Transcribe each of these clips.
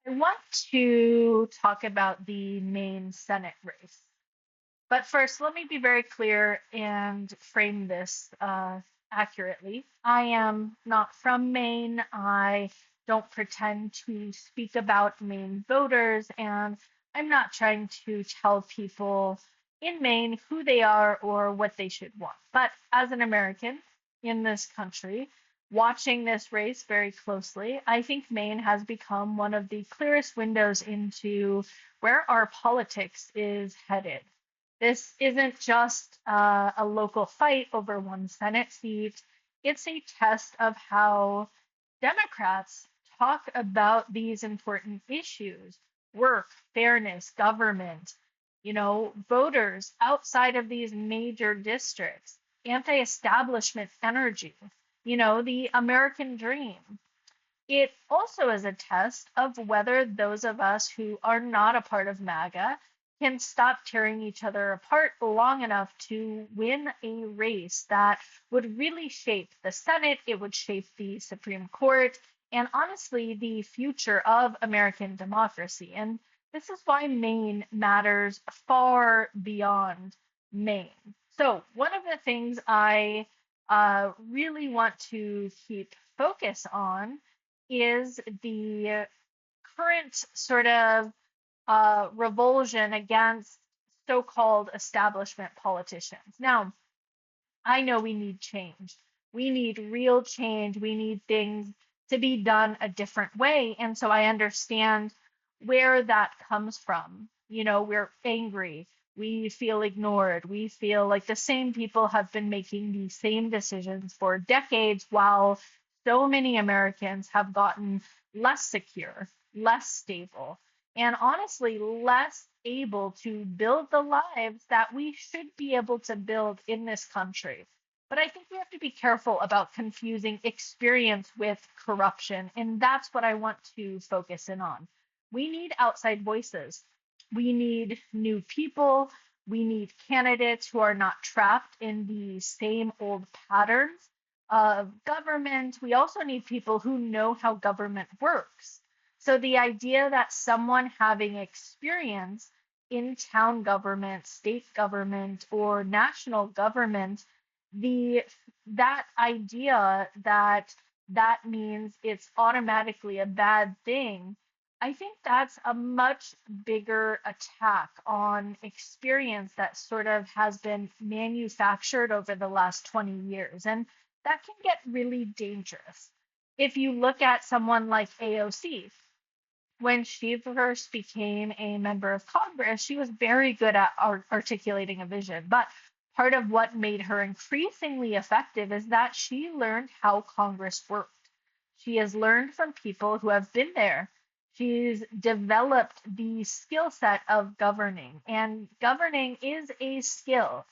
I want to talk about the Maine Senate race. But first, let me be very clear and frame this accurately. I am not from Maine. I don't pretend to speak about Maine voters, and I'm not trying to tell people in Maine who they are or what they should want. But as an American in this country, watching this race very closely, I think Maine has become one of the clearest windows into where our politics is headed. This isn't just a local fight over one Senate seat. It's a test of how Democrats talk about these important issues: work, fairness, government, voters outside of these major districts, anti establishment energy, the American dream. It also is a test of whether those of us who are not a part of MAGA can stop tearing each other apart long enough to win a race that would really shape the Senate, it would shape the Supreme Court, and honestly, the future of American democracy. And this is why Maine matters far beyond Maine. So, one of the things I really want to keep focus on is the current sort of revulsion against so-called establishment politicians. Now, I know we need change. We need real change. We need things to be done a different way. And so I understand where that comes from. We're angry. We feel ignored. We feel like the same people have been making these same decisions for decades while so many Americans have gotten less secure, less stable, and honestly less able to build the lives that we should be able to build in this country. But I think we have to be careful about confusing experience with corruption, and that's what I want to focus in on. We need outside voices. We need new people. We need candidates who are not trapped in the same old patterns of government. We also need people who know how government works. So the idea that someone having experience in town government, state government, or national government, the that idea that that means it's automatically a bad thing, I think that's a much bigger attack on experience that sort of has been manufactured over the last 20 years. And that can get really dangerous. If you look at someone like AOC, when she first became a member of Congress, she was very good at articulating a vision. But part of what made her increasingly effective is that she learned how Congress worked. She has learned from people who have been there. She's developed the skill set of governing, and governing is a skill.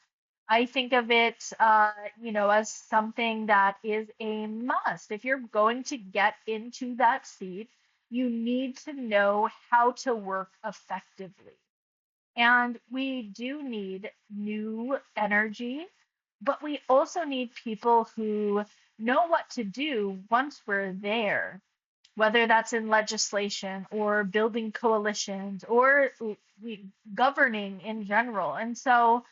I think of it, as something that is a must. If you're going to get into that seat, you need to know how to work effectively. And we do need new energy, but we also need people who know what to do once we're there, whether that's in legislation or building coalitions or governing in general. And so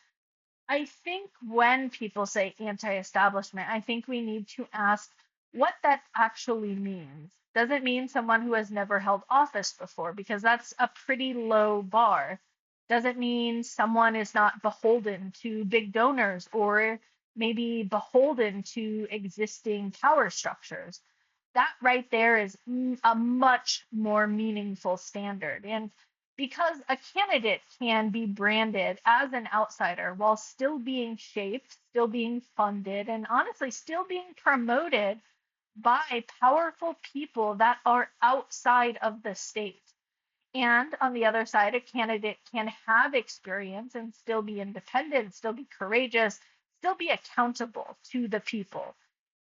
I think when people say anti-establishment, I think we need to ask what that actually means. Does it mean someone who has never held office before? Because that's a pretty low bar. Does it mean someone is not beholden to big donors or maybe beholden to existing power structures? That right there is a much more meaningful standard. And because a candidate can be branded as an outsider while still being shaped, still being funded, and honestly still being promoted by powerful people that are outside of the state. And on the other side, a candidate can have experience and still be independent, still be courageous, still be accountable to the people.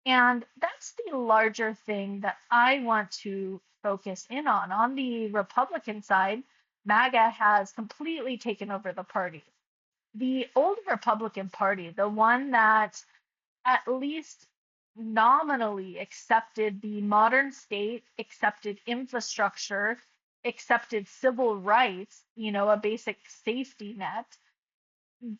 And that's the larger thing that I want to focus in on. On the Republican side, MAGA has completely taken over the party. The old Republican Party, the one that at least nominally accepted the modern state, accepted infrastructure, accepted civil rights, a basic safety net,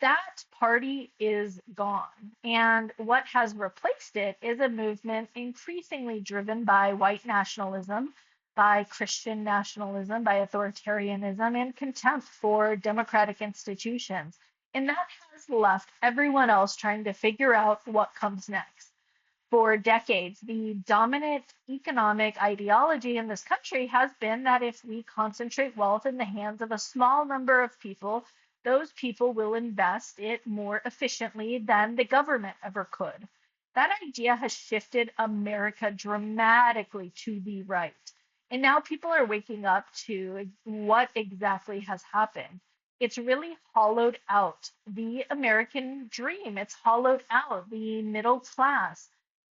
that party is gone. And what has replaced it is a movement increasingly driven by white nationalism, by Christian nationalism, by authoritarianism, and contempt for democratic institutions. And that has left everyone else trying to figure out what comes next. For decades, the dominant economic ideology in this country has been that if we concentrate wealth in the hands of a small number of people, those people will invest it more efficiently than the government ever could. That idea has shifted America dramatically to the right. And now people are waking up to what exactly has happened. It's really hollowed out the American dream. It's hollowed out the middle class.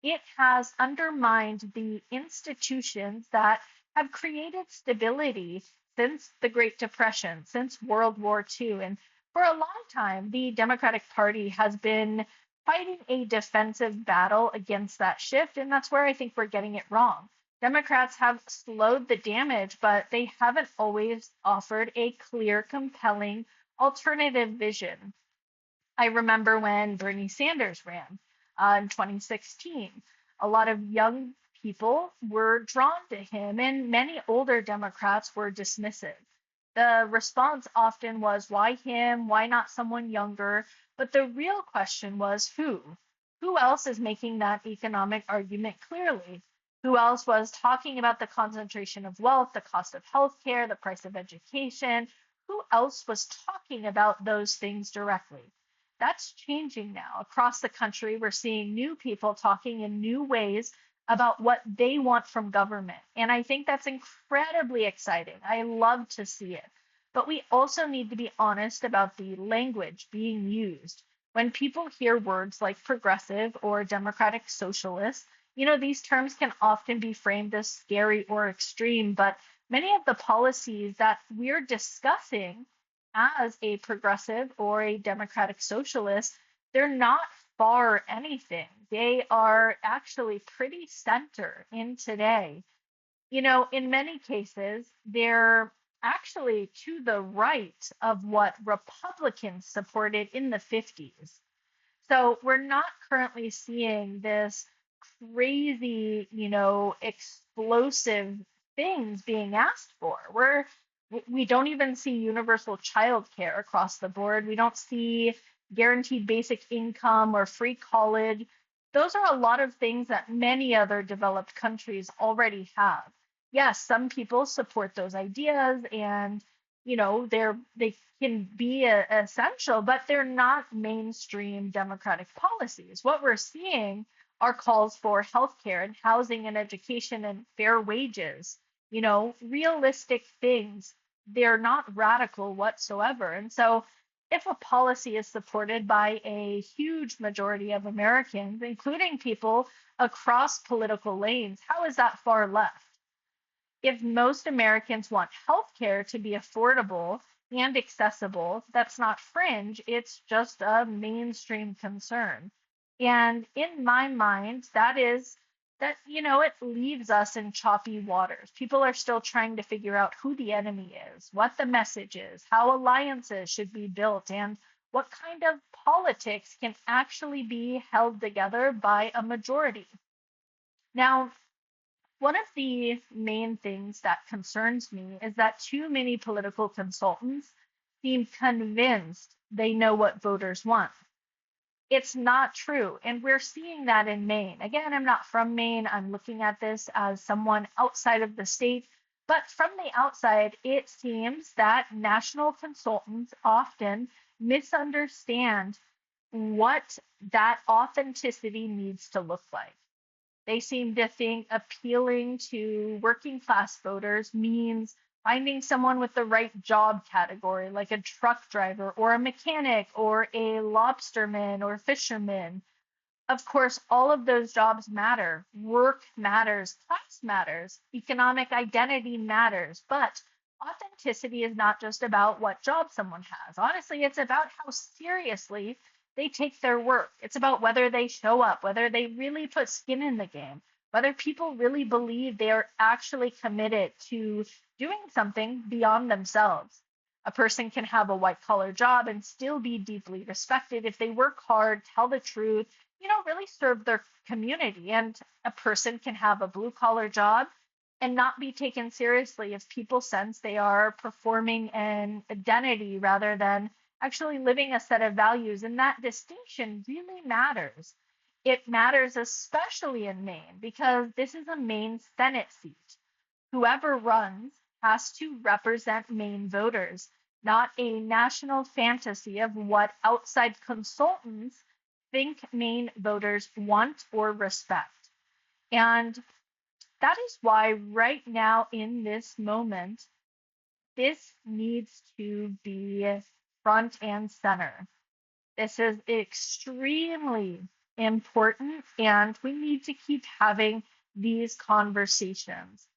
It has undermined the institutions that have created stability since the Great Depression, since World War II. And for a long time, the Democratic Party has been fighting a defensive battle against that shift. And that's where I think we're getting it wrong. Democrats have slowed the damage, but they haven't always offered a clear, compelling alternative vision. I remember when Bernie Sanders ran in 2016. A lot of young people were drawn to him, and many older Democrats were dismissive. The response often was, why him? Why not someone younger? But the real question was, who? Who else is making that economic argument clearly? Who else was talking about the concentration of wealth, the cost of healthcare, the price of education? Who else was talking about those things directly? That's changing now. Across the country, we're seeing new people talking in new ways about what they want from government. And I think that's incredibly exciting. I love to see it. But we also need to be honest about the language being used. When people hear words like progressive or democratic socialist, these terms can often be framed as scary or extreme, but many of the policies that we're discussing as a progressive or a democratic socialist, they're not far anything. They are actually pretty center in today. In many cases, they're actually to the right of what Republicans supported in the 50s. So we're not currently seeing this crazy, explosive things being asked for. We don't even see universal child care across the board. We don't see guaranteed basic income or free college. Those are a lot of things that many other developed countries already have. Yes, some people support those ideas and they can be essential, but they're not mainstream democratic policies. What we're seeing are calls for healthcare and housing and education and fair wages, realistic things. They're not radical whatsoever. And so if a policy is supported by a huge majority of Americans, including people across political lanes, how is that far left? If most Americans want healthcare to be affordable and accessible, that's not fringe, it's just a mainstream concern. And in my mind, it leaves us in choppy waters. People are still trying to figure out who the enemy is, what the message is, how alliances should be built, and what kind of politics can actually be held together by a majority. Now, one of the main things that concerns me is that too many political consultants seem convinced they know what voters want. It's not true. And we're seeing that in Maine. Again, I'm not from Maine. I'm looking at this as someone outside of the state. But from the outside, it seems that national consultants often misunderstand what that authenticity needs to look like. They seem to think appealing to working class voters means finding someone with the right job category, like a truck driver or a mechanic or a lobsterman or fisherman. Of course, all of those jobs matter. Work matters, class matters, economic identity matters, but authenticity is not just about what job someone has. Honestly, it's about how seriously they take their work. It's about whether they show up, whether they really put skin in the game, whether people really believe they are actually committed to doing something beyond themselves. A person can have a white collar job and still be deeply respected if they work hard, tell the truth, really serve their community. And a person can have a blue collar job and not be taken seriously if people sense they are performing an identity rather than actually living a set of values. And that distinction really matters. It matters especially in Maine because this is a Maine Senate seat. Whoever runs has to represent Maine voters, not a national fantasy of what outside consultants think Maine voters want or respect. And that is why, right now, in this moment, this needs to be front and center. This is extremely important, and we need to keep having these conversations.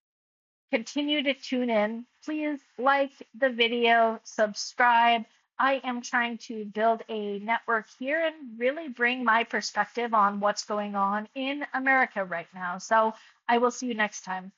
Continue to tune in. Please like the video, subscribe. I am trying to build a network here and really bring my perspective on what's going on in America right now. So I will see you next time.